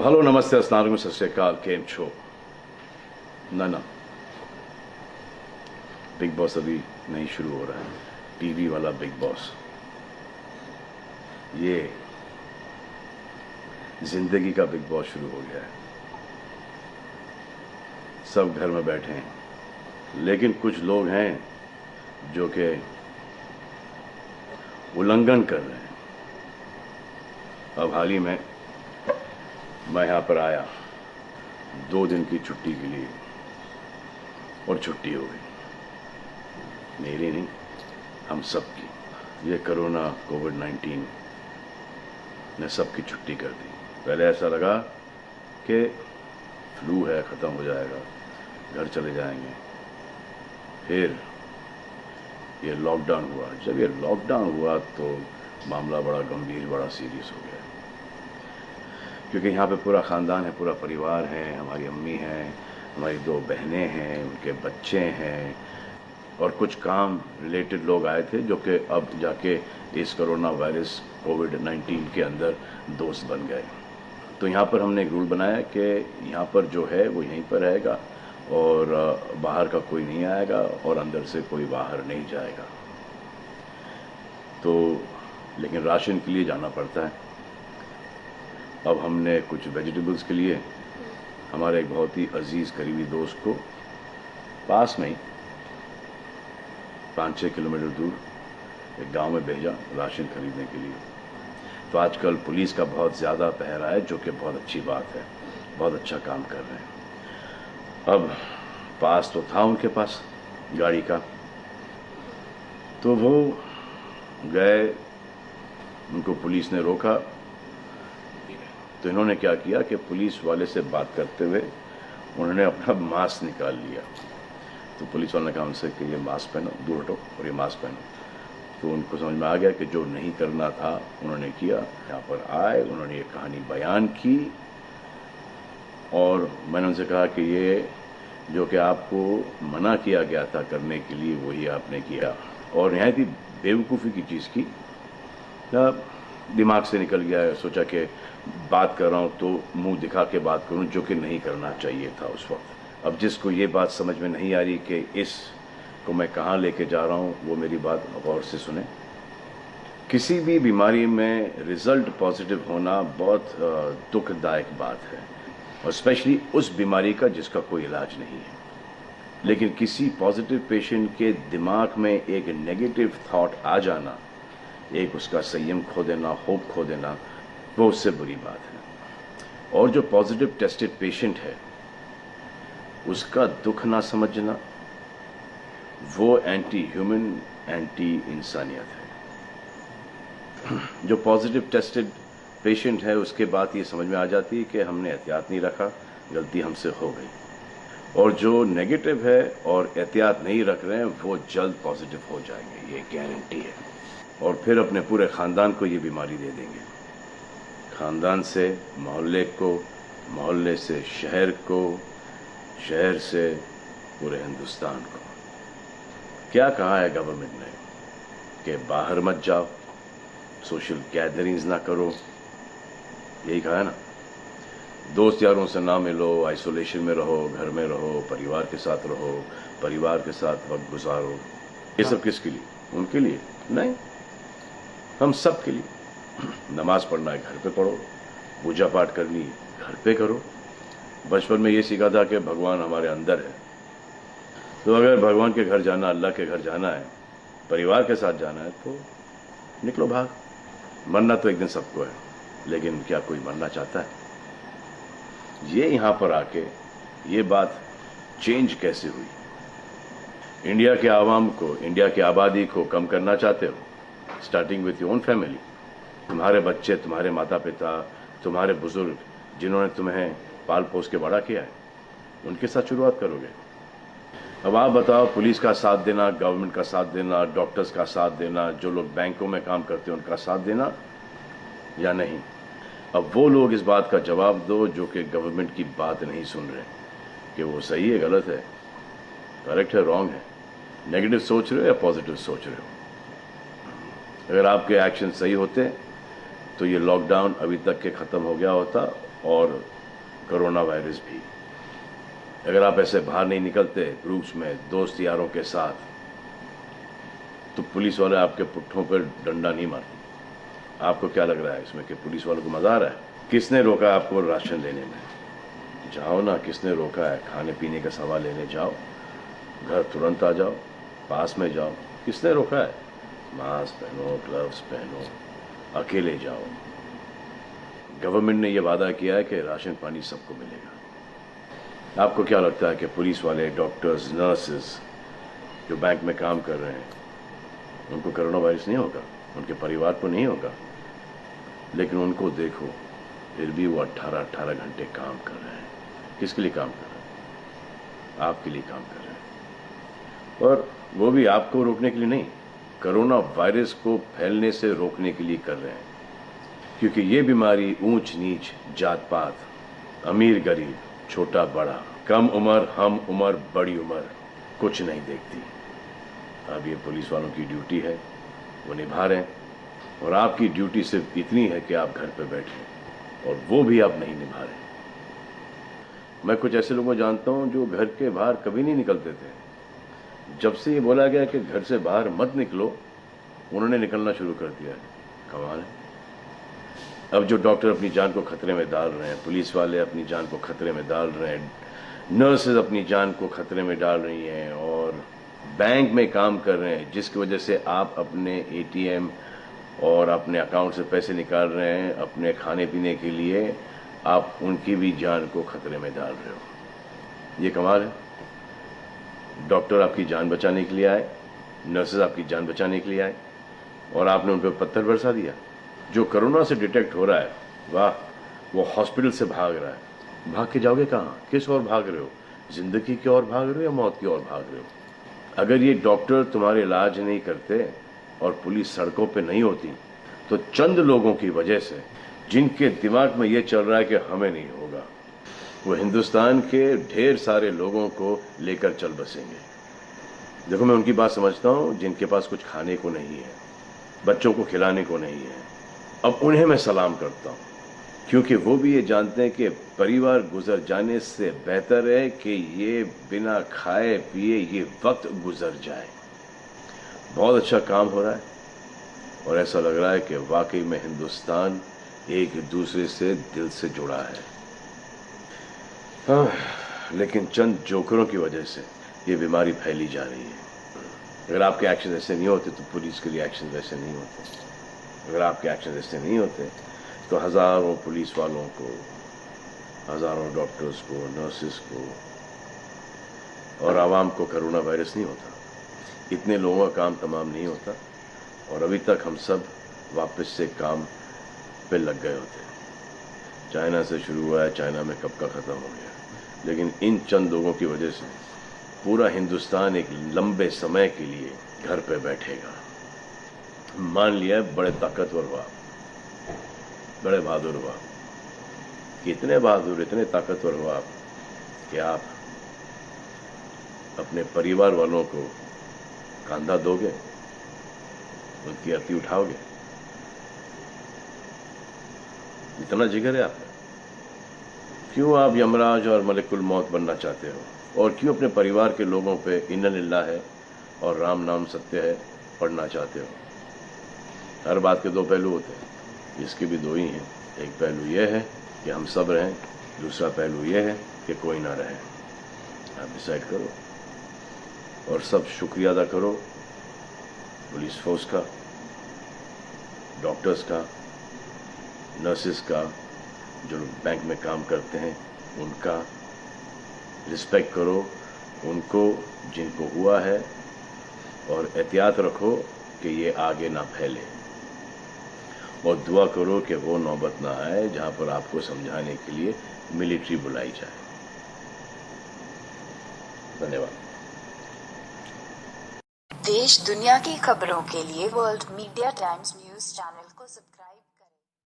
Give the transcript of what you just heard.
Hello नमस्ते अस्सलाम वालेकुम सत श्री अकाल केम छो ना बिग बॉस अभी नहीं शुरू हो रहा है। टीवी वाला बिग बॉस, ये जिंदगी का बिग बॉस शुरू हो गया है। सब घर में बैठे हैं, लेकिन कुछ लोग हैं जो कि उल्लंघन कर रहे हैं। अब हाल ही में मैं यहां पर आया 2 दिन की छुट्टी के लिए, और छुट्टी हो गई। मेरी नहीं, हम सब की। ये कोरोना कोविड-19 ने सबकी छुट्टी कर दी। पहले ऐसा लगा कि फ्लू है, ख़त्म हो जाएगा, घर चले जाएंगे। फिर ये लॉकडाउन हुआ। जब ये लॉकडाउन हुआ तो मामला बड़ा गंभीर, बड़ा सीरियस हो गया, क्योंकि यहाँ पे पूरा ख़ानदान है, पूरा परिवार है। हमारी अम्मी हैं, हमारी 2 बहनें हैं, उनके बच्चे हैं, और कुछ काम रिलेटेड लोग आए थे जो कि अब जाके इस कोरोना वायरस कोविड-19 के अंदर दोस्त बन गए। तो यहाँ पर हमने एक रूल बनाया कि यहाँ पर जो है वो यहीं पर रहेगा, और बाहर का कोई नहीं आएगा, और अंदर से कोई बाहर नहीं जाएगा। तो लेकिन राशन के लिए जाना पड़ता है। अब हमने कुछ वेजिटेबल्स के लिए हमारे एक बहुत ही अजीज़ करीबी दोस्त को पास में ही 5-6 किलोमीटर दूर एक गांव में भेजा राशन खरीदने के लिए। तो आजकल पुलिस का बहुत ज़्यादा पहरा है, जो कि बहुत अच्छी बात है, बहुत अच्छा काम कर रहे हैं। अब पास तो था उनके पास गाड़ी का, तो वो गए, उनको पुलिस ने रोका। तो इन्होंने क्या किया कि पुलिस वाले से बात करते हुए उन्होंने अपना मास्क निकाल लिया। तो पुलिस वाले ने कहा उनसे कि ये मास्क पहनो, दूर हटो और ये मास्क पहनो। तो उनको समझ में आ गया कि जो नहीं करना था उन्होंने किया। यहाँ पर आए, उन्होंने ये कहानी बयान की, और मैंने उनसे कहा कि ये जो कि आपको मना किया गया था करने के लिए, वही आपने किया, और नहायत ही बेवकूफ़ी की चीज़ की। दिमाग से निकल गया। सोचा कि बात कर रहा हूँ तो मुंह दिखा के बात करूँ, जो कि नहीं करना चाहिए था उस वक्त। अब जिसको ये बात समझ में नहीं आ रही कि इसको मैं कहाँ लेके जा रहा हूँ, वो मेरी बात गौर से सुने। किसी भी बीमारी में रिज़ल्ट पॉजिटिव होना बहुत दुखदायक बात है, और स्पेशली उस बीमारी का जिसका कोई इलाज नहीं है। लेकिन किसी पॉजिटिव पेशेंट के दिमाग में एक नेगेटिव थॉट आ जाना, एक उसका संयम खो देना, होप खो देना, वो उससे बुरी बात है। और जो पॉजिटिव टेस्टेड पेशेंट है, उसका दुख ना समझना, वो एंटी ह्यूमन, एंटी इंसानियत है। जो पॉजिटिव टेस्टेड पेशेंट है, उसके बाद ये समझ में आ जाती है कि हमने एहतियात नहीं रखा, गलती हमसे हो गई। और जो नेगेटिव है और एहतियात नहीं रख रहे हैं, वो जल्द पॉजिटिव हो जाएंगे, ये गारंटी है। और फिर अपने पूरे ख़ानदान को ये बीमारी दे देंगे। ख़ानदान से मोहल्ले को, मोहल्ले से शहर को, शहर से पूरे हिंदुस्तान को। क्या कहा है गवर्नमेंट ने कि बाहर मत जाओ, सोशल गैदरिंग्स ना करो, यही कहा है ना। दोस्त यारों से ना मिलो, आइसोलेशन में रहो, घर में रहो, परिवार के साथ रहो, परिवार के साथ वक्त गुजारो। ये सब किसके लिए? उनके लिए नहीं, हम सब के लिए। नमाज पढ़ना है घर पे पढ़ो, पूजा पाठ करनी है घर पे करो। बचपन में ये सीखा था कि भगवान हमारे अंदर है, तो अगर भगवान के घर जाना, अल्लाह के घर जाना है, परिवार के साथ जाना है, तो निकलो भाग। मरना तो एक दिन सबको है, लेकिन क्या कोई मरना चाहता है? ये यहाँ पर आके ये बात चेंज कैसे हुई? इंडिया के आवाम को, इंडिया की आबादी को कम करना चाहते हो? Starting with your own family. तुम्हारे बच्चे, तुम्हारे माता पिता, तुम्हारे बुजुर्ग, जिन्होंने तुम्हें पाल पोस के बड़ा किया है, उनके साथ शुरुआत करोगे। अब आप बताओ, पुलिस का साथ देना, गवर्नमेंट का साथ देना, डॉक्टर्स का साथ देना, जो लोग बैंकों में काम करते हैं उनका साथ देना या नहीं? अब वो लोग इस बात का जवाब दो जो कि गवर्नमेंट की बात नहीं सुन रहे, कि वो सही है, गलत है, करेक्ट है, रॉन्ग है, नेगेटिव सोच रहे हो या पॉजिटिव सोच रहे हो। अगर आपके एक्शन सही होते तो ये लॉकडाउन अभी तक के ख़त्म हो गया होता, और कोरोना वायरस भी। अगर आप ऐसे बाहर नहीं निकलते ग्रुप्स में दोस्त यारों के साथ, तो पुलिस वाले आपके पुट्ठों पर डंडा नहीं मारते। आपको क्या लग रहा है इसमें कि पुलिस वालों को मजा आ रहा है? किसने रोका आपको राशन लेने में? जाओ ना, किसने रोका है? खाने पीने का सामान लेने जाओ, घर तुरंत आ जाओ, पास में जाओ, किसने रोका है? मास्क पहनो, ग्लव्स पहनो, अकेले जाओ। गवर्नमेंट ने यह वादा किया है कि राशन पानी सबको मिलेगा। आपको क्या लगता है कि पुलिस वाले, डॉक्टर्स, नर्सेस जो बैंक में काम कर रहे हैं, उनको कोरोना वायरस नहीं होगा? उनके परिवार को नहीं होगा? लेकिन उनको देखो, फिर भी वो 18-18 घंटे काम कर रहे हैं। किसके लिए काम कर रहे हैं? आपके लिए काम कर रहे हैं। और वो भी आपको रोकने के लिए नहीं, कोरोना वायरस को फैलने से रोकने के लिए कर रहे हैं। क्योंकि ये बीमारी ऊंच नीच, जात पात, अमीर गरीब, छोटा बड़ा, कम उम्र, हम उम्र, बड़ी उम्र कुछ नहीं देखती। अब ये पुलिस वालों की ड्यूटी है, वो निभा रहे हैं। और आपकी ड्यूटी सिर्फ इतनी है कि आप घर पे बैठे, और वो भी आप नहीं निभा रहे। मैं कुछ ऐसे लोगों को जानता हूं जो घर के बाहर कभी नहीं निकलते थे। जब से ये बोला गया कि घर से बाहर मत निकलो, उन्होंने निकलना शुरू कर दिया है। कमाल है। अब जो डॉक्टर अपनी जान को खतरे में डाल रहे हैं, पुलिस वाले अपनी जान को खतरे में डाल रहे हैं, नर्सेज अपनी जान को खतरे में डाल रही हैं, और बैंक में काम कर रहे हैं, जिसकी वजह से आप अपने एटीएम और अपने अकाउंट से पैसे निकाल रहे हैं अपने खाने पीने के लिए, आप उनकी भी जान को खतरे में डाल रहे हो। ये कमाल है। डॉक्टर आपकी जान बचाने के लिए आए, नर्सेज आपकी जान बचाने के लिए आए, और आपने उन पर पत्थर बरसा दिया। जो कोरोना से डिटेक्ट हो रहा है, वाह, वो हॉस्पिटल से भाग रहा है। भाग के जाओगे कहाँ? किस ओर भाग रहे हो? जिंदगी की ओर भाग रहे हो या मौत की ओर भाग रहे हो? अगर ये डॉक्टर तुम्हारे इलाज नहीं करते और पुलिस सड़कों पे नहीं होती, तो चंद लोगों की वजह से, जिनके दिमाग में ये चल रहा है कि हमें नहीं होगा, वो हिंदुस्तान के ढेर सारे लोगों को लेकर चल बसेंगे। देखो, मैं उनकी बात समझता हूँ जिनके पास कुछ खाने को नहीं है, बच्चों को खिलाने को नहीं है। अब उन्हें मैं सलाम करता हूँ, क्योंकि वो भी ये जानते हैं कि परिवार गुजर जाने से बेहतर है कि ये बिना खाए पिए ये वक्त गुजर जाए। बहुत अच्छा काम हो रहा है, और ऐसा लग रहा है कि वाकई में हिंदुस्तान एक दूसरे से दिल से जुड़ा है। हाँ, लेकिन चंद जोकरों की वजह से ये बीमारी फैली जा रही है। अगर आपके एक्शन ऐसे नहीं होते तो पुलिस के लिए एक्शन वैसे नहीं होते। अगर आपके एक्शन ऐसे नहीं होते तो हजारों पुलिस वालों को, हजारों डॉक्टर्स को, नर्सेस को और आवाम को कोरोना वायरस नहीं होता। इतने लोगों का काम तमाम नहीं होता, और अभी तक हम सब वापस से काम पे लग गए होते। चाइना से शुरू हुआ है, चाइना में कब का ख़त्म हो गया। लेकिन इन चंद लोगों की वजह से पूरा हिंदुस्तान एक लंबे समय के लिए घर पे बैठेगा। मान लिया बड़े ताकतवर हुआ, बड़े बहादुर हुआ, इतने बहादुर, इतने ताकतवर हुआ कि आप अपने परिवार वालों को कंधा दोगे, उनकी अर्थी उठाओगे। इतना जिगर है आपका। क्यों आप यमराज और मलिकुल मौत बनना चाहते हो? और क्यों अपने परिवार के लोगों पे इन्ना लिल्लाह है और राम नाम सत्य है पढ़ना चाहते हो? हर बात के दो पहलू होते हैं, इसके भी दो ही हैं। एक पहलू यह है कि हम सब रहें, दूसरा पहलू यह है कि कोई ना रहे। आप डिसाइड करो, और सब शुक्रिया अदा करो पुलिस फोर्स का, डॉक्टर्स का, नर्सेस का, जो लोग बैंक में काम करते हैं उनका। रिस्पेक्ट करो उनको जिनको हुआ है, और एहतियात रखो कि ये आगे ना फैले, और दुआ करो कि वो नौबत ना आए जहां पर आपको समझाने के लिए मिलिट्री बुलाई जाए। धन्यवाद। देश दुनिया की खबरों के लिए world media times news channel को सब्सक्राइब